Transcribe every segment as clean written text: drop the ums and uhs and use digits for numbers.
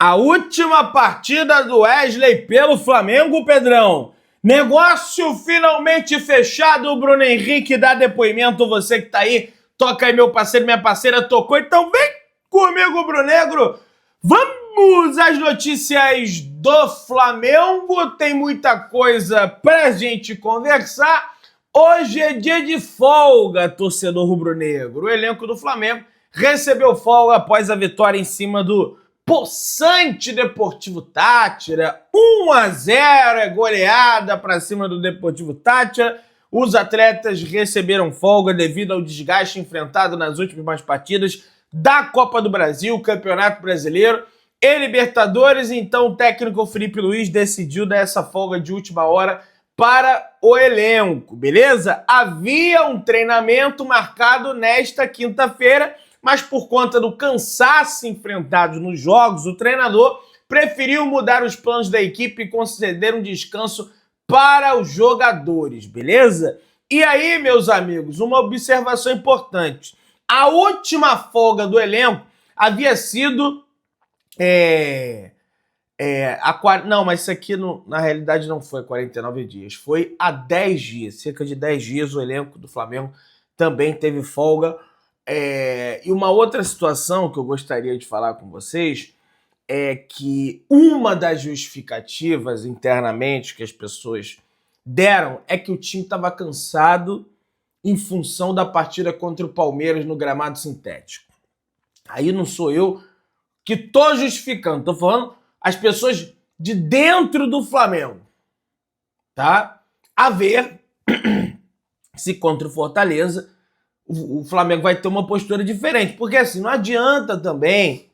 A última partida do Wesley pelo Flamengo, Pedrão. Negócio finalmente fechado. Bruno Henrique dá depoimento. Você que tá aí, toca aí, meu parceiro, minha parceira tocou. Então vem comigo, Brunegro. Vamos às notícias do Flamengo. Tem muita coisa pra gente conversar. Hoje é dia de folga, torcedor rubro-negro. O elenco do Flamengo recebeu folga após a vitória em cima do possante Deportivo Táchira. 1-0 é goleada para cima do Deportivo Táchira. Os atletas receberam folga devido ao desgaste enfrentado nas últimas partidas da Copa do Brasil, Campeonato Brasileiro e Libertadores. Então o técnico Felipe Luiz decidiu dar essa folga de última hora para o elenco, beleza? Havia um treinamento marcado nesta quinta-feira, mas por conta do cansaço enfrentado nos jogos, o treinador preferiu mudar os planos da equipe e conceder um descanso para os jogadores, beleza? E aí, meus amigos, uma observação importante. A última folga do elenco havia sido... Não, mas isso aqui na realidade não foi 49 dias, foi há 10 dias, cerca de 10 dias o elenco do Flamengo também teve folga. E uma outra situação que eu gostaria de falar com vocês é que uma das justificativas internamente que as pessoas deram é que o time estava cansado em função da partida contra o Palmeiras no gramado sintético. Aí não sou eu que tô justificando, tô falando as pessoas de dentro do Flamengo, tá? A ver se contra o Fortaleza o Flamengo vai ter uma postura diferente, porque assim, não adianta também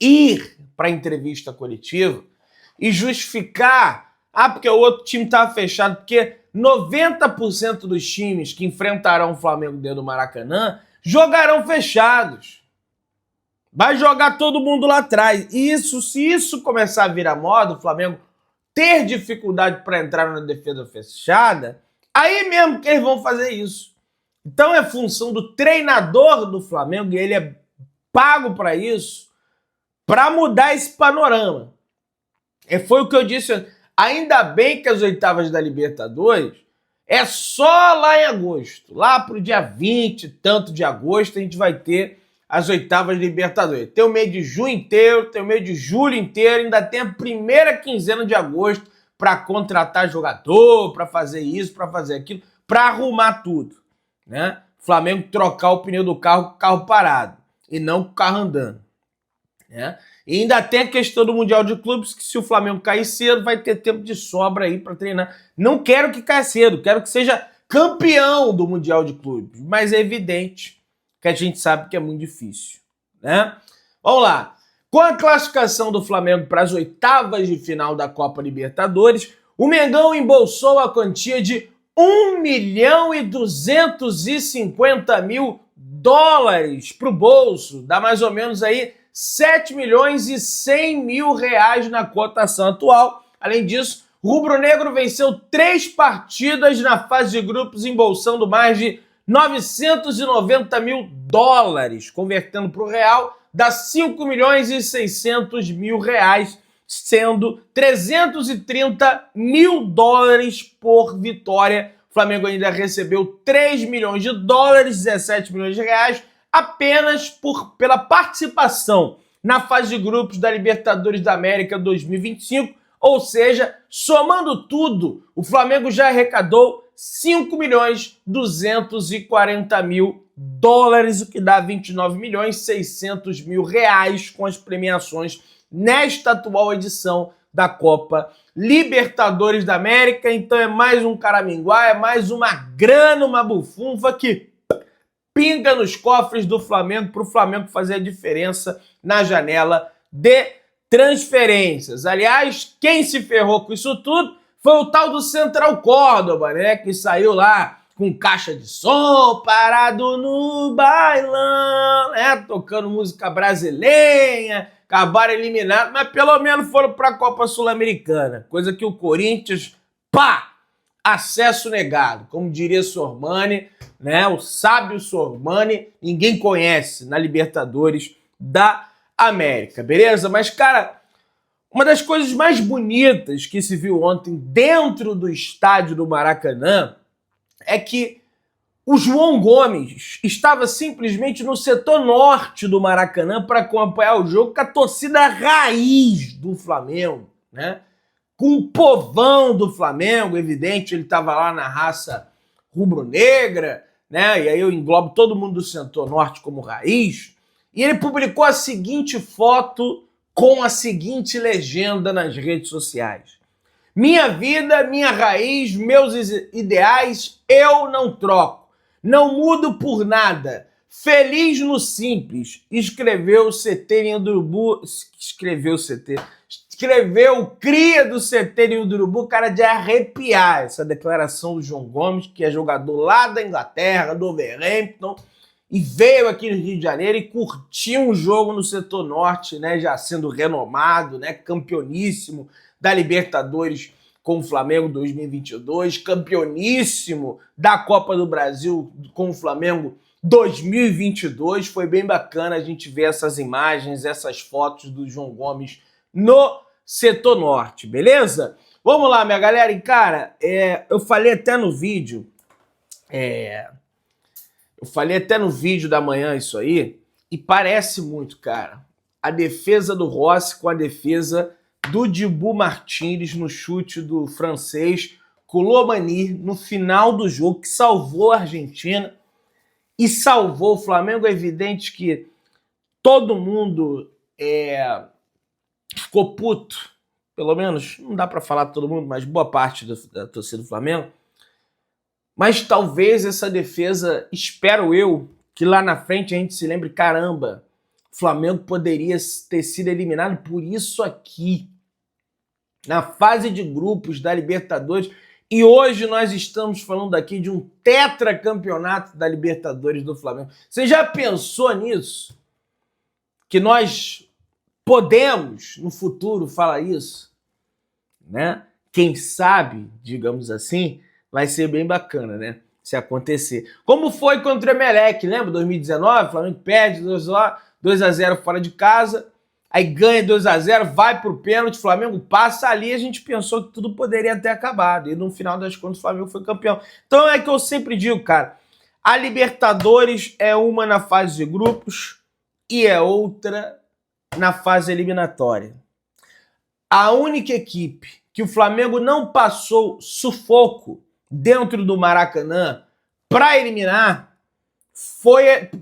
ir para a entrevista coletiva e justificar, porque o outro time estava fechado, porque 90% dos times que enfrentarão o Flamengo dentro do Maracanã jogarão fechados. Vai jogar todo mundo lá atrás. E se isso começar a virar moda, o Flamengo ter dificuldade para entrar na defesa fechada, aí mesmo que eles vão fazer isso. Então é função do treinador do Flamengo, e ele é pago para isso, para mudar esse panorama. Foi o que eu disse. Ainda bem que as oitavas da Libertadores é só lá em agosto. Lá pro dia 20 e tanto de agosto a gente vai ter as oitavas de Libertadores. Tem o mês de junho inteiro, tem o mês de julho inteiro, ainda tem a primeira quinzena de agosto para contratar jogador, para fazer isso, para fazer aquilo, para arrumar tudo, né? Flamengo trocar o pneu do carro com o carro parado e não com o carro andando, né? E ainda tem a questão do Mundial de Clubes, que se o Flamengo cair cedo, vai ter tempo de sobra aí para treinar. Não quero que caia cedo, quero que seja campeão do Mundial de Clubes, mas é evidente que a gente sabe que é muito difícil, né? Vamos lá. Com a classificação do Flamengo para as oitavas de final da Copa Libertadores, o Mengão embolsou a quantia de $1.250.000 para o bolso. Dá mais ou menos aí 7.100.000 na cotação atual. Além disso, o rubro-negro venceu 3 partidas na fase de grupos, embolsando mais de $990.000, convertendo para o real, dá $5.600.000, sendo $330.000 por vitória. O Flamengo ainda recebeu $3 milhões, 17 milhões de reais, apenas pela participação na fase de grupos da Libertadores da América 2025, ou seja, somando tudo, o Flamengo já arrecadou $5.240.000, o que dá $29.600.000 com as premiações nesta atual edição da Copa Libertadores da América. Então é mais um caraminguá, é mais uma grana, uma bufunfa que pinga nos cofres do Flamengo para o Flamengo fazer a diferença na janela de transferências. Aliás, quem se ferrou com isso tudo foi o tal do Central Córdoba, né? Que saiu lá com caixa de som, parado no bailão, né? Tocando música brasileira, acabaram eliminados, mas pelo menos foram para a Copa Sul-Americana. Coisa que o Corinthians, acesso negado. Como diria Sormani, né? O sábio Sormani, ninguém conhece na Libertadores da América, beleza? Mas, cara, uma das coisas mais bonitas que se viu ontem dentro do estádio do Maracanã é que o João Gomes estava simplesmente no setor norte do Maracanã para acompanhar o jogo com a torcida raiz do Flamengo, né? Com o povão do Flamengo, evidente, ele estava lá na raça rubro-negra, né? E aí eu englobo todo mundo do setor norte como raiz. E ele publicou a seguinte foto com a seguinte legenda nas redes sociais: minha vida, minha raiz, meus ideais, eu não troco. Não mudo por nada. Feliz no simples. Escreveu o CT do Urubu. Escreveu o cria do CT do Urubu, cara, de arrepiar essa declaração do João Gomes, que é jogador lá da Inglaterra, do Wolverhampton, e veio aqui no Rio de Janeiro e curtiu um jogo no setor norte, né, já sendo renomado, né, campeoníssimo da Libertadores com o Flamengo 2022, campeoníssimo da Copa do Brasil com o Flamengo 2022. Foi bem bacana a gente ver essas imagens, essas fotos do João Gomes no setor norte, beleza? Vamos lá, minha galera. E, cara, eu falei até no vídeo, da manhã isso aí, e parece muito, cara, a defesa do Rossi com a defesa do Dibu Martínez no chute do francês Colomani no final do jogo, que salvou a Argentina e salvou o Flamengo. É evidente que todo mundo ficou puto, pelo menos, não dá para falar todo mundo, mas boa parte da torcida do Flamengo. Mas talvez essa defesa, espero eu, que lá na frente a gente se lembre, caramba, o Flamengo poderia ter sido eliminado por isso aqui, na fase de grupos da Libertadores, e hoje nós estamos falando aqui de um tetracampeonato da Libertadores do Flamengo. Você já pensou nisso? Que nós podemos, no futuro, falar isso? Né? Quem sabe, digamos assim, vai ser bem bacana, né? Se acontecer. Como foi contra o Emelec, lembra? 2019, o Flamengo perde 2-0 fora de casa, aí ganha 2-0, vai pro pênalti, o Flamengo passa ali, a gente pensou que tudo poderia ter acabado. E no final das contas o Flamengo foi campeão. Então é que eu sempre digo, cara, a Libertadores é uma na fase de grupos e é outra na fase eliminatória. A única equipe que o Flamengo não passou sufoco dentro do Maracanã para eliminar,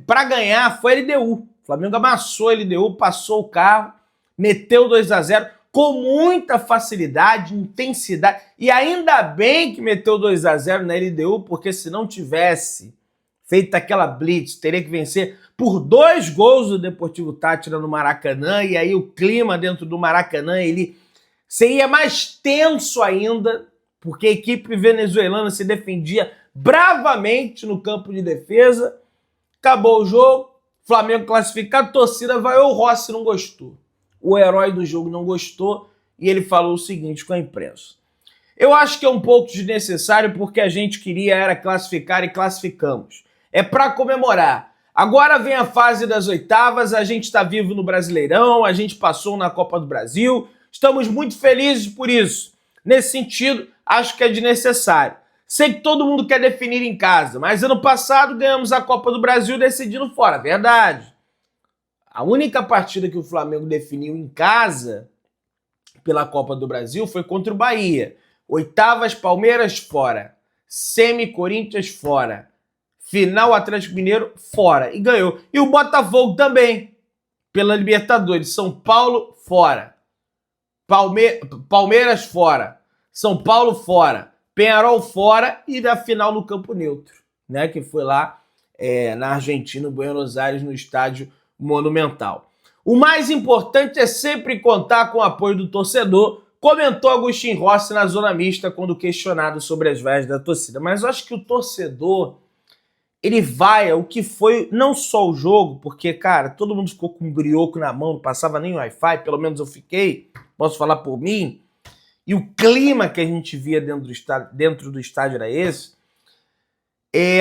para ganhar, foi a LDU. O Flamengo amassou a LDU, passou o carro, meteu 2-0 com muita facilidade, intensidade, e ainda bem que meteu 2-0 na LDU, porque se não tivesse feito aquela blitz, teria que vencer por 2 gols do Deportivo Táchira no Maracanã, e aí o clima dentro do Maracanã, ele seria mais tenso ainda, porque a equipe venezuelana se defendia bravamente no campo de defesa. Acabou o jogo, Flamengo classificado, torcida vai, o Rossi não gostou. O herói do jogo não gostou e ele falou o seguinte com a imprensa: eu acho que é um pouco desnecessário porque a gente queria era classificar e classificamos. É para comemorar. Agora vem a fase das oitavas, a gente está vivo no Brasileirão, a gente passou na Copa do Brasil, estamos muito felizes por isso. Nesse sentido, acho que é desnecessário. Sei que todo mundo quer definir em casa, mas ano passado ganhamos a Copa do Brasil decidindo fora, verdade. A única partida que o Flamengo definiu em casa pela Copa do Brasil foi contra o Bahia. Oitavas, Palmeiras fora. Semi, Corinthians fora. Final, Atlético Mineiro fora. E ganhou. E o Botafogo também, pela Libertadores. São Paulo fora. Palmeiras fora. São Paulo fora. Peñarol fora e da final no campo neutro, né? Que foi lá na Argentina, Buenos Aires, no estádio Monumental. O mais importante é sempre contar com o apoio do torcedor, comentou Agostinho Rossi na zona mista quando questionado sobre as vaias da torcida. Mas eu acho que o torcedor, ele vai ao que foi não só o jogo, porque, cara, todo mundo ficou com um brioco na mão, não passava nem Wi-Fi, pelo menos eu fiquei, posso falar por mim, e o clima que a gente via dentro do estádio era esse.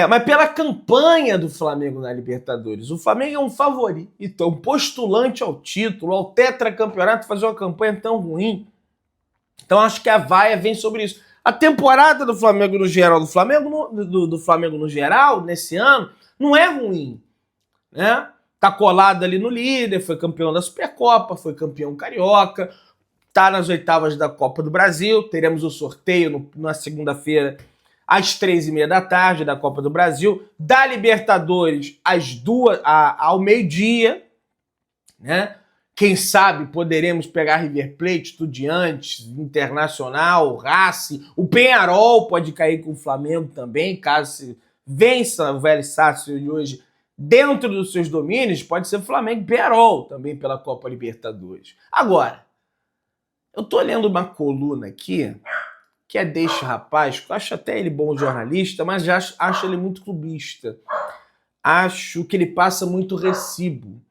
Mas pela campanha do Flamengo na Libertadores. O Flamengo é um favorito, um postulante ao título, ao tetracampeonato, fazer uma campanha tão ruim. Então acho que a vaia vem sobre isso. A temporada do Flamengo no geral, do Flamengo no geral, nesse ano, não é ruim, né? Tá colado ali no líder, foi campeão da Supercopa, foi campeão carioca, tá nas oitavas da Copa do Brasil, teremos o sorteio na segunda-feira às 3h30 da tarde da Copa do Brasil, da Libertadores ao meio-dia, né? Quem sabe poderemos pegar River Plate, Estudiantes, Internacional, Racing, o Peñarol pode cair com o Flamengo também, caso se vença o Vélez Sarsfield de hoje dentro dos seus domínios, pode ser Flamengo e Peñarol também pela Copa Libertadores. Agora, eu tô lendo uma coluna aqui, que é deste rapaz, que eu acho até ele bom jornalista, mas já acho ele muito clubista. Acho que ele passa muito recibo.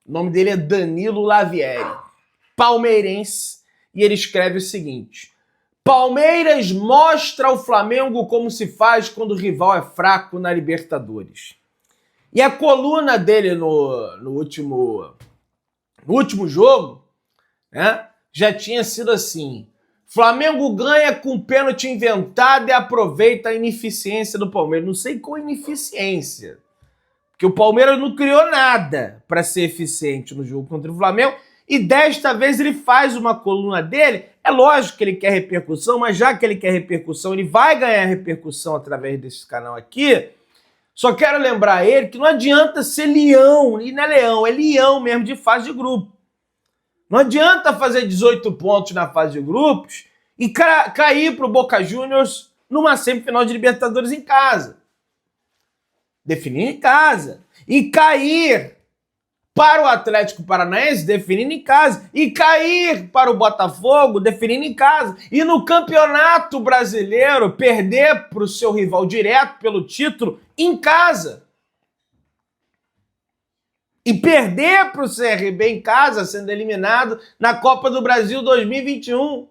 O nome dele é Danilo Lavieri, palmeirense, e ele escreve o seguinte: Palmeiras mostra ao Flamengo como se faz quando o rival é fraco na Libertadores. E a coluna dele no último jogo, né, já tinha sido assim: Flamengo ganha com pênalti inventado e aproveita a ineficiência do Palmeiras. Não sei qual ineficiência, porque o Palmeiras não criou nada para ser eficiente no jogo contra o Flamengo, e desta vez ele faz uma coluna dele. É lógico que ele quer repercussão, mas já que ele quer repercussão, ele vai ganhar repercussão através desse canal aqui. Só quero lembrar ele que não adianta ser leão, e não é leão, é leão mesmo de fase de grupo. Não adianta fazer 18 pontos na fase de grupos e cair para o Boca Juniors numa semifinal de Libertadores em casa. Definindo em casa. E cair para o Atlético Paranaense, definindo em casa. E cair para o Botafogo, definindo em casa. E no Campeonato Brasileiro, perder para o seu rival direto pelo título em casa. E perder para o CRB em casa, sendo eliminado na Copa do Brasil 2021.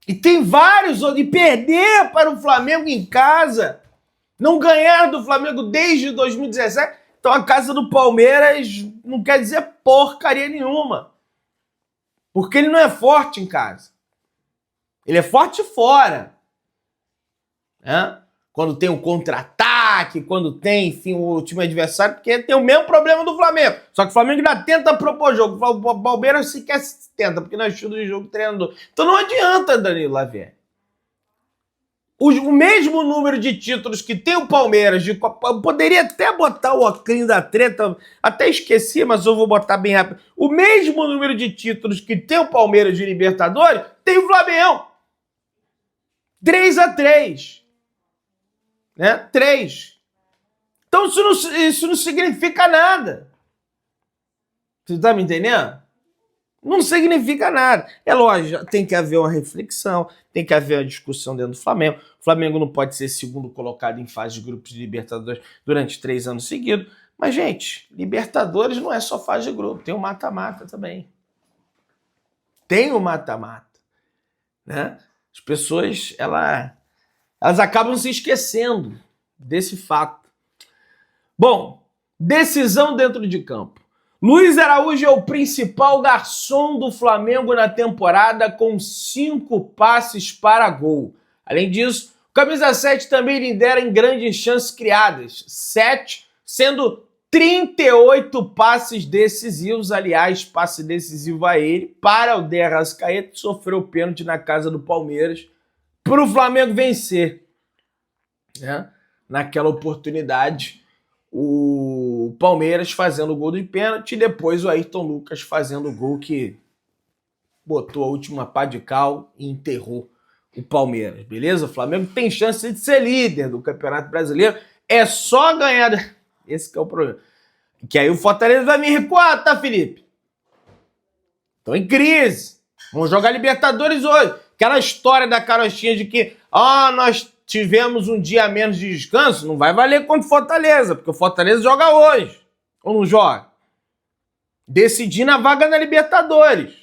E tem vários outros. E perder para o Flamengo em casa. Não ganhar do Flamengo desde 2017. Então a casa do Palmeiras não quer dizer porcaria nenhuma. Porque ele não é forte em casa. Ele é forte fora. Né? Quando tem um contra-ataque, quando tem, enfim, o time adversário, porque tem o mesmo problema do Flamengo. Só que o Flamengo ainda tenta propor jogo. O Palmeiras sequer tenta, porque não é estilo de jogo treinador. Então não adianta, Danilo Lavieri. O mesmo número de títulos que tem o Palmeiras, eu poderia até botar o ocrinho da treta, até esqueci, mas eu vou botar bem rápido. O mesmo número de títulos que tem o Palmeiras de Libertadores, tem o Flamengo. 3-3. Né? 3. Então isso não significa nada. Você tá me entendendo? Não significa nada. É lógico, tem que haver uma reflexão, tem que haver uma discussão dentro do Flamengo. O Flamengo não pode ser segundo colocado em fase de grupos de Libertadores durante 3 anos seguidos. Mas, gente, Libertadores não é só fase de grupo, tem o mata-mata também. Tem o mata-mata. Né? As pessoas, elas acabam se esquecendo desse fato. Bom, decisão dentro de campo. Luiz Araújo é o principal garçom do Flamengo na temporada, com 5 passes para gol. Além disso, o camisa 7 também lidera em grandes chances criadas, 7, sendo 38 passes decisivos. Aliás, passe decisivo a ele para o De Arrascaeta, que sofreu o pênalti na casa do Palmeiras, para o Flamengo vencer. Né? Naquela oportunidade, o Palmeiras fazendo o gol de pênalti e depois o Ayrton Lucas fazendo o gol que botou a última pá de cal e enterrou o Palmeiras, beleza? O Flamengo tem chance de ser líder do Campeonato Brasileiro, é só ganhar. Esse que é o problema. Que aí o Fortaleza vai me recuar, tá, Felipe? Estão em crise. Vamos jogar Libertadores hoje. Aquela história da carochinha de que nós tivemos um dia a menos de descanso, não vai valer contra o Fortaleza, porque o Fortaleza joga hoje. Ou não joga? Decidindo a vaga na Libertadores.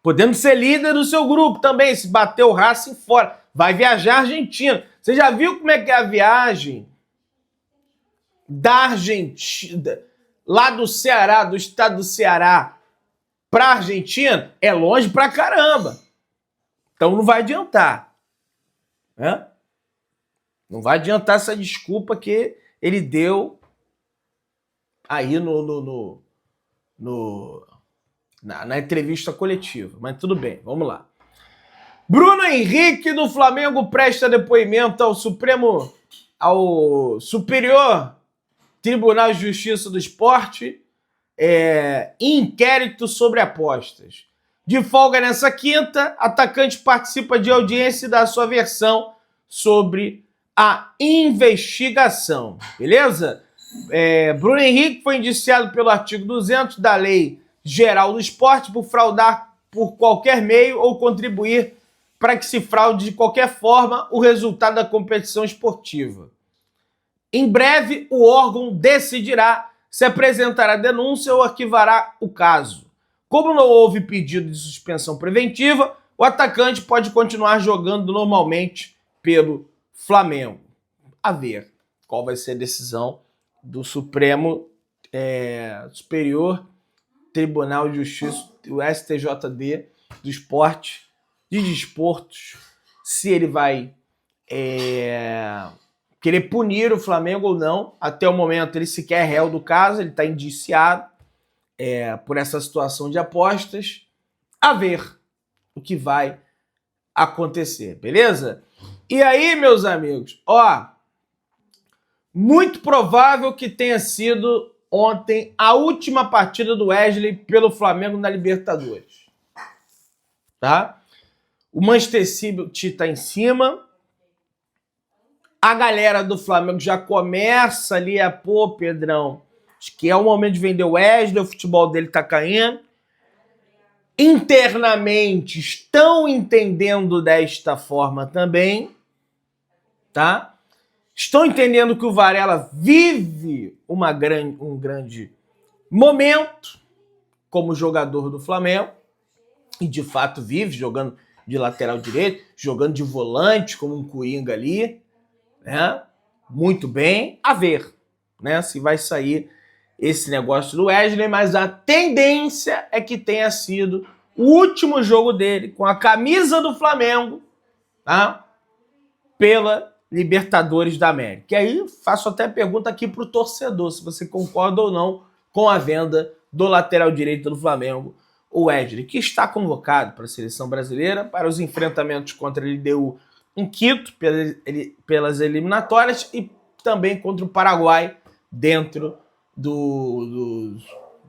Podendo ser líder do seu grupo também, se bater o Racing fora. vai viajar à Argentina. Você já viu como é que é a viagem da Argentina, lá do Ceará, do estado do Ceará, para a Argentina? É longe pra caramba. Então não vai adiantar, né? Não vai adiantar essa desculpa que ele deu aí na entrevista coletiva. Mas tudo bem, vamos lá. Bruno Henrique do Flamengo presta depoimento ao Superior Tribunal de Justiça do Esporte em inquérito sobre apostas. De folga nessa quinta, atacante participa de audiência e dá sua versão sobre a investigação. Beleza? Bruno Henrique foi indiciado pelo artigo 200 da Lei Geral do Esporte por fraudar por qualquer meio ou contribuir para que se fraude de qualquer forma o resultado da competição esportiva. Em breve, o órgão decidirá se apresentará denúncia ou arquivará o caso. Como não houve pedido de suspensão preventiva, o atacante pode continuar jogando normalmente pelo Flamengo. A ver qual vai ser a decisão do Supremo Superior Tribunal de Justiça, o STJD, do esporte, de desportos, se ele vai querer punir o Flamengo ou não. Até o momento ele sequer é réu do caso, ele está indiciado por essa situação de apostas. A ver o que vai acontecer, beleza? E aí, meus amigos, muito provável que tenha sido ontem a última partida do Wesley pelo Flamengo na Libertadores. Tá? O Manchester City está em cima. A galera do Flamengo já começa ali a pôr, Pedrão, acho que é o momento de vender o Wesley, o futebol dele tá caindo. Internamente estão entendendo desta forma também, tá? Estão entendendo que o Varela vive um grande momento como jogador do Flamengo, e de fato vive, jogando de lateral direito, jogando de volante como um coringa ali, né? Muito bem, a ver, né, se vai sair esse negócio do Wesley, mas a tendência é que tenha sido o último jogo dele com a camisa do Flamengo, tá? Pela Libertadores da América. E aí faço até pergunta aqui pro torcedor, se você concorda ou não com a venda do lateral direito do Flamengo, o Wesley, que está convocado para a seleção brasileira para os enfrentamentos contra a LDU em Quito, pelas eliminatórias, e também contra o Paraguai dentro do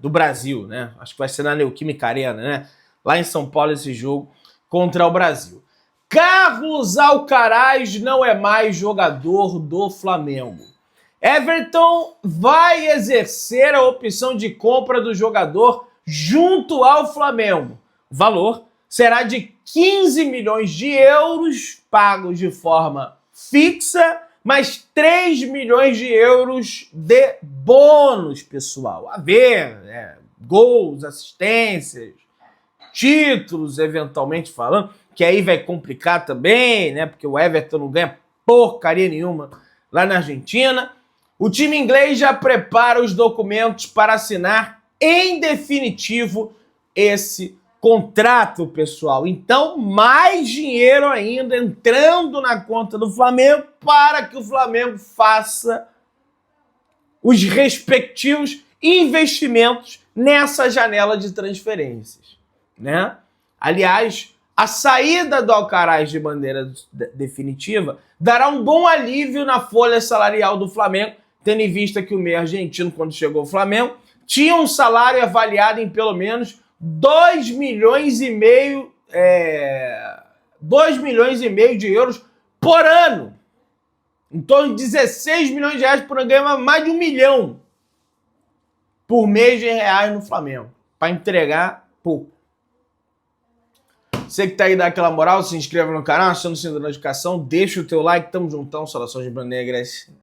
Brasil, né? Acho que vai ser na Neoquímica Arena, né? Lá em São Paulo esse jogo contra o Brasil. Carlos Alcaraz não é mais jogador do Flamengo. Everton vai exercer a opção de compra do jogador junto ao Flamengo. O valor será de 15 milhões de euros pagos de forma fixa, mais 3 milhões de euros de bônus, pessoal. A ver, gols, assistências, títulos, eventualmente falando, que aí vai complicar também, né? Porque o Everton não ganha porcaria nenhuma lá na Argentina. O time inglês já prepara os documentos para assinar em definitivo esse contrato, pessoal. Então, mais dinheiro ainda entrando na conta do Flamengo para que o Flamengo faça os respectivos investimentos nessa janela de transferências, né? Aliás, a saída do Alcaraz de maneira definitiva dará um bom alívio na folha salarial do Flamengo, tendo em vista que o meio argentino, quando chegou ao Flamengo, tinha um salário avaliado em pelo menos 2 milhões e meio de euros por ano. Em torno de 16 milhões de reais por ano, ganha mais de 1 milhão por mês de reais no Flamengo, para entregar pouco. Você que tá aí, dá aquela moral, se inscreva no canal, aciona o sininho da notificação, deixa o teu like, tamo juntão, saudações de Negras.